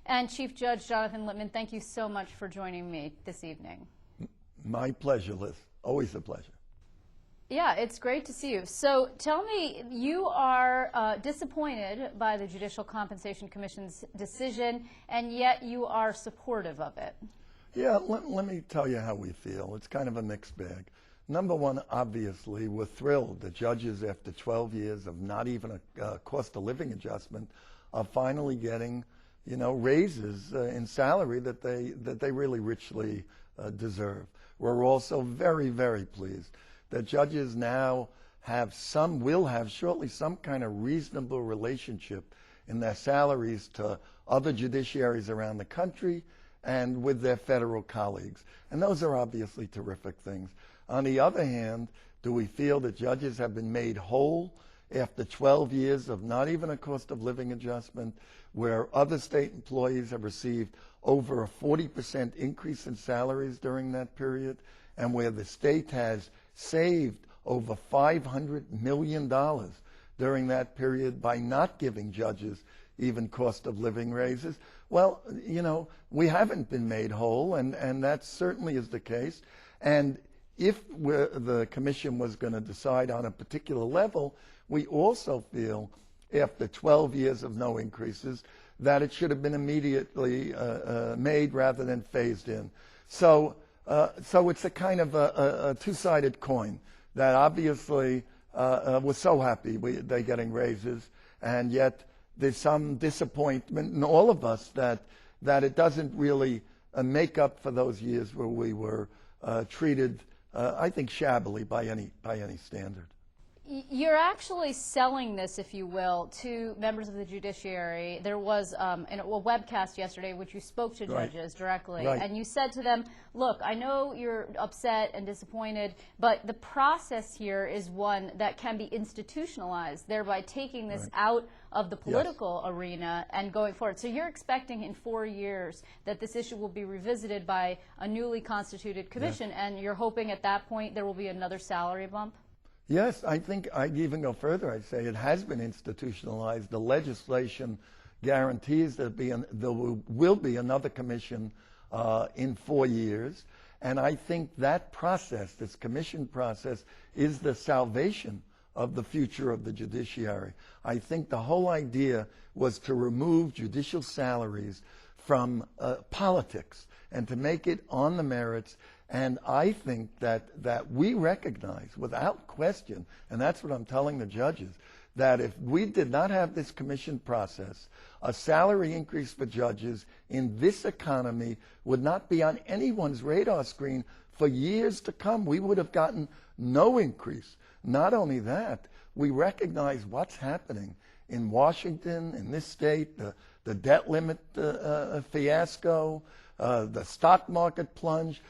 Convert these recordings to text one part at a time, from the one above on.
And Chief Judge Jonathan Lippman, thank you so much for joining me this evening. My pleasure, Liz. Always a pleasure. Yeah, it's great to see you. So tell me, you are disappointed by the Judicial Compensation Commission's decision, and yet you are supportive of it. Yeah, let me tell you how we feel. It's kind of a mixed bag. Number one, obviously, we're thrilled that judges, after 12 years of not even a cost of living adjustment, are finally getting, raises in salary that they really richly deserve. We're also very, very pleased that judges now will have shortly some kind of reasonable relationship in their salaries to other judiciaries around the country and with their federal colleagues. And those are obviously terrific things. On the other hand, do we feel that judges have been made whole after 12 years of not even a cost of living adjustment, where other state employees have received over a 40% increase in salaries during that period, and where the state has saved over $500 million during that period by not giving judges even cost of living raises? Well, we haven't been made whole, and that certainly is the case. And if the commission was going to decide on a particular level, we also feel, after 12 years of no increases, that it should have been immediately made rather than phased in. So it's a kind of a two-sided coin that obviously we're so happy they're getting raises, and yet there's some disappointment in all of us that it doesn't really make up for those years where we were treated, I think, shabbily by any standard. You're actually selling this, if you will, to members of the judiciary. There was a webcast yesterday which you spoke to judges directly, and you said to them, look, I know you're upset and disappointed, but the process here is one that can be institutionalized, thereby taking this out of the political arena and going forward. So you're expecting in 4 years that this issue will be revisited by a newly constituted commission, and you're hoping at that point there will be another salary bump? Yes, I think I'd even go further. I'd say it has been institutionalized. The legislation guarantees that there will be another commission in 4 years. And I think that process, this commission process, is the salvation of the future of the judiciary. I think the whole idea was to remove judicial salaries from politics and to make it on the merits. And I think that we recognize without question, and that's what I'm telling the judges, that if we did not have this commission process, a salary increase for judges in this economy would not be on anyone's radar screen for years to come. We would have gotten no increase. Not only that, we recognize what's happening in Washington, in this state, the debt limit fiasco, the stock market plunge,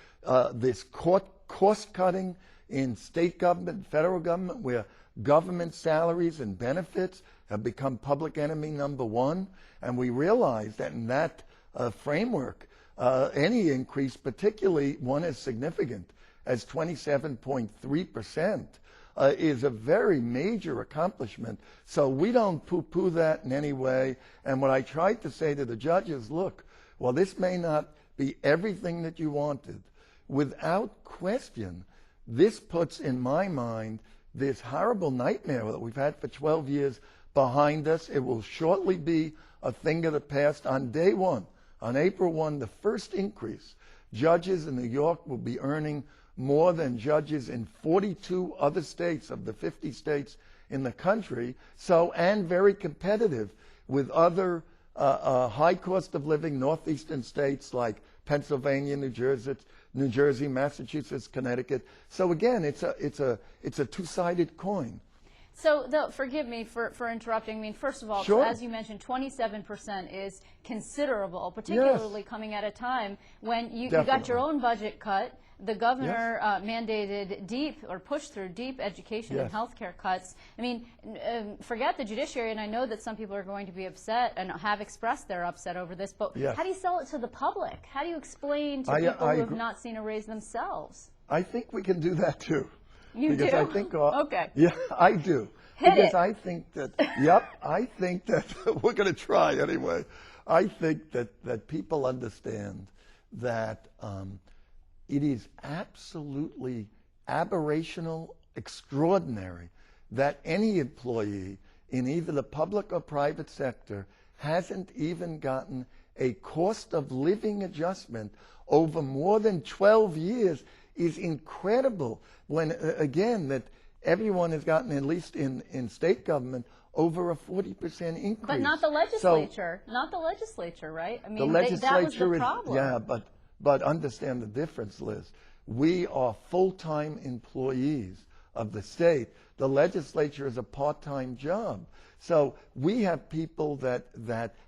this cost cutting in state government, federal government, where government salaries and benefits have become public enemy number one. And we realize that in that framework, any increase, particularly one as significant as 27.3%, is a very major accomplishment. So we don't poo-poo that in any way. And what I tried to say to the judges, look, while this may not be everything that you wanted, without question, this puts in my mind this horrible nightmare that we've had for 12 years behind us. It will shortly be a thing of the past. On day one, on April 1, the first increase, judges in New York will be earning more than judges in 42 other states of the 50 states in the country, and very competitive with other high cost of living northeastern states like Pennsylvania, New Jersey, Massachusetts, Connecticut. So again, it's a two-sided coin. So, forgive me for interrupting. I mean, first of all, Sure. as you mentioned, 27% is considerable, particularly coming at a time when you got your own budget cut. The governor mandated pushed through deep education and healthcare cuts. I mean, forget the judiciary, and I know that some people are going to be upset and have expressed their upset over this, but how do you sell it to the public? How do you explain to people who have not seen a raise themselves? I think we can do that too. You because do? I think okay. Yeah, I do. because I think that, I think that we're going to try anyway. I think that people understand that it is absolutely aberrational, extraordinary that any employee in either the public or private sector hasn't even gotten a cost of living adjustment over more than 12 years is incredible. When, again, that everyone has gotten, at least in state government, over a 40% increase. But not the legislature. Not the legislature, right? I mean, the legislature that was the problem. yeah, but understand the difference, Liz. We are full-time employees of the state. The legislature is a part-time job. So we have people that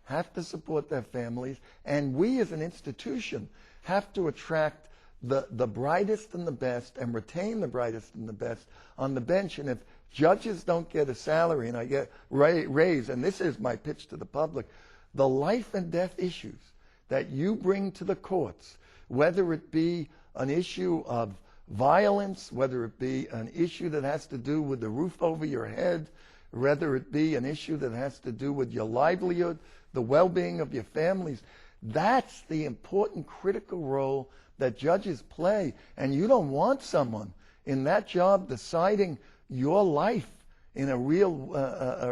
have to support their families, and we as an institution have to attract the brightest and the best and retain the brightest and the best on the bench. And if judges don't get a salary and I get raised, and this is my pitch to the public, the life and death issues that you bring to the courts, whether it be an issue of violence, whether it be an issue that has to do with the roof over your head, whether it be an issue that has to do with your livelihood, the well-being of your families, that's the important critical role that judges play. And you don't want someone in that job deciding your life in a real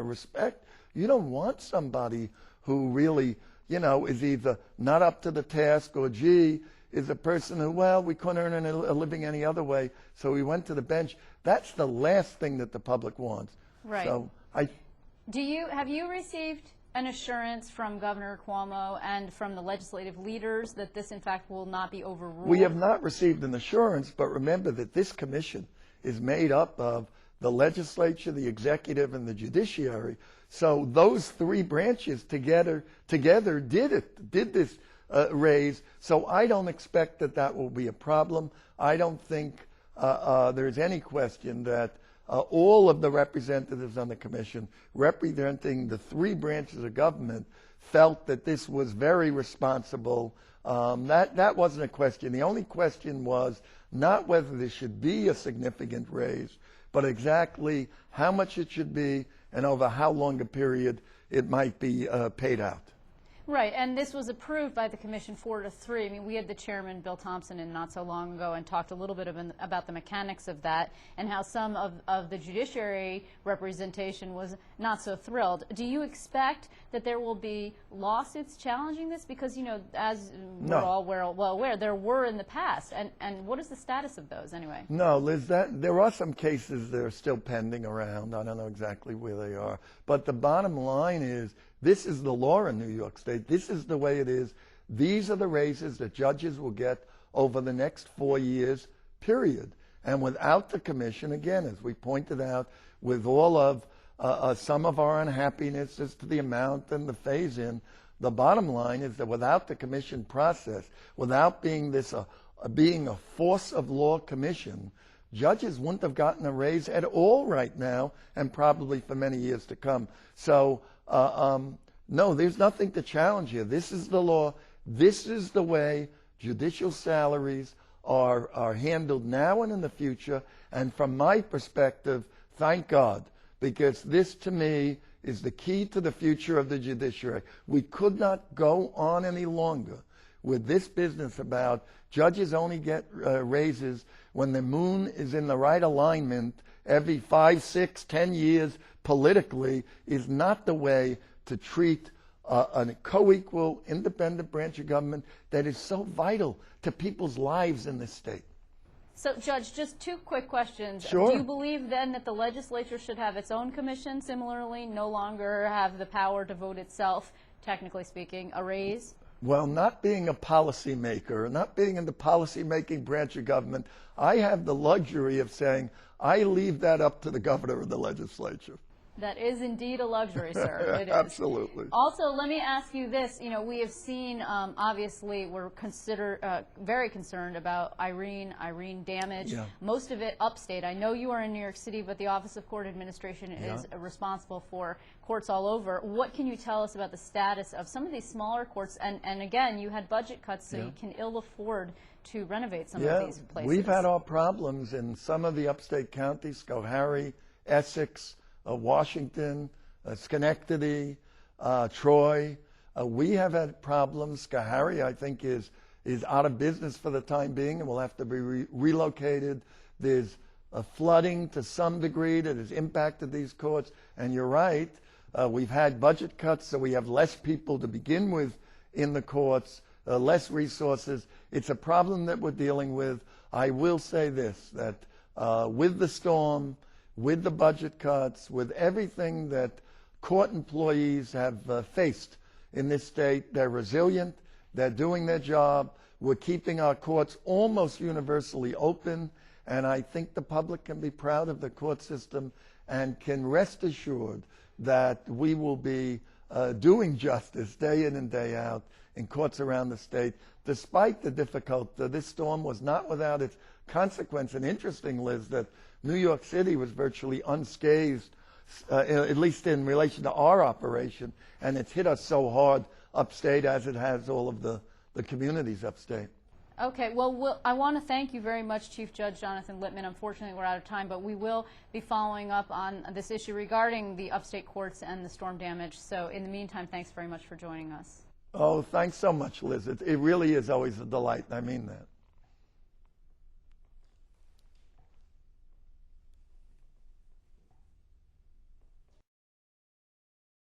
respect. You don't want somebody who really, is either not up to the task or, is a person who, we couldn't earn a living any other way, so we went to the bench. That's the last thing that the public wants. Right. So have you received an assurance from Governor Cuomo and from the legislative leaders that this, in fact, will not be overruled? We have not received an assurance, but remember that this commission is made up of the legislature, the executive, and the judiciary. So those three branches together did this raise. So I don't expect that will be a problem. I don't think there's any question that all of the representatives on the commission representing the three branches of government felt that this was very responsible. That wasn't a question. The only question was not whether there should be a significant raise, but exactly how much it should be and over how long a period it might be paid out. Right, and this was approved by the commission 4-3. I mean, we had the chairman, Bill Thompson, in not so long ago and talked a little bit about the mechanics of that and how some of the judiciary representation was not so thrilled. Do you expect that there will be lawsuits challenging this? Because, as we're all well aware, there were in the past. And what is the status of those anyway? No, Liz, there are some cases that are still pending around. I don't know exactly where they are. But the bottom line is, this is the law in New York State. This is the way it is. These are the raises that judges will get over the next 4 years, period. And without the commission, again, as we pointed out, with all of some of our unhappiness as to the amount and the phase-in, the bottom line is that without the commission process, without being being a force of law commission, judges wouldn't have gotten a raise at all right now and probably for many years to come. So, no, there's nothing to challenge here. This is the law. This is the way judicial salaries are handled now and in the future. And from my perspective, thank God, because this to me is the key to the future of the judiciary. We could not go on any longer with this business about judges only get raises when the moon is in the right alignment every 5, 6, 10 years politically is not the way to treat a co-equal, independent branch of government that is so vital to people's lives in this state. So, Judge, just two quick questions. Sure. Do you believe then that the legislature should have its own commission, similarly, no longer have the power to vote itself, technically speaking, a raise? Well, not being a policymaker, not being in the policymaking branch of government, I have the luxury of saying I leave that up to the governor of the legislature. That is indeed a luxury, sir. It is. Absolutely. Also, let me ask you this. We have seen, obviously, we're very concerned about Irene damage. Yeah. Most of it upstate. I know you are in New York City, but the Office of Court Administration is responsible for courts all over. What can you tell us about the status of some of these smaller courts? And again, you had budget cuts, so you can ill afford to renovate some of these places. We've had our problems in some of the upstate counties, Schoharie, Essex, Washington, Schenectady, Troy. We have had problems. Schoharie, I think, is out of business for the time being and will have to be relocated. There's flooding to some degree that has impacted these courts. And you're right, we've had budget cuts, so we have less people to begin with in the courts, less resources. It's a problem that we're dealing with. I will say this, that with the storm, with the budget cuts, with everything that court employees have faced in this state, they're resilient, they're doing their job, we're keeping our courts almost universally open, and I think the public can be proud of the court system and can rest assured that we will be doing justice day in and day out in courts around the state. Despite the difficulty, this storm was not without its consequence. And interesting, Liz, that New York City was virtually unscathed, at least in relation to our operation, and it's hit us so hard upstate as it has all of the communities upstate. Okay, well, I want to thank you very much, Chief Judge Jonathan Lippman. Unfortunately, we're out of time, but we will be following up on this issue regarding the upstate courts and the storm damage. So in the meantime, thanks very much for joining us. Oh, thanks so much, Liz. It really is always a delight. I mean that.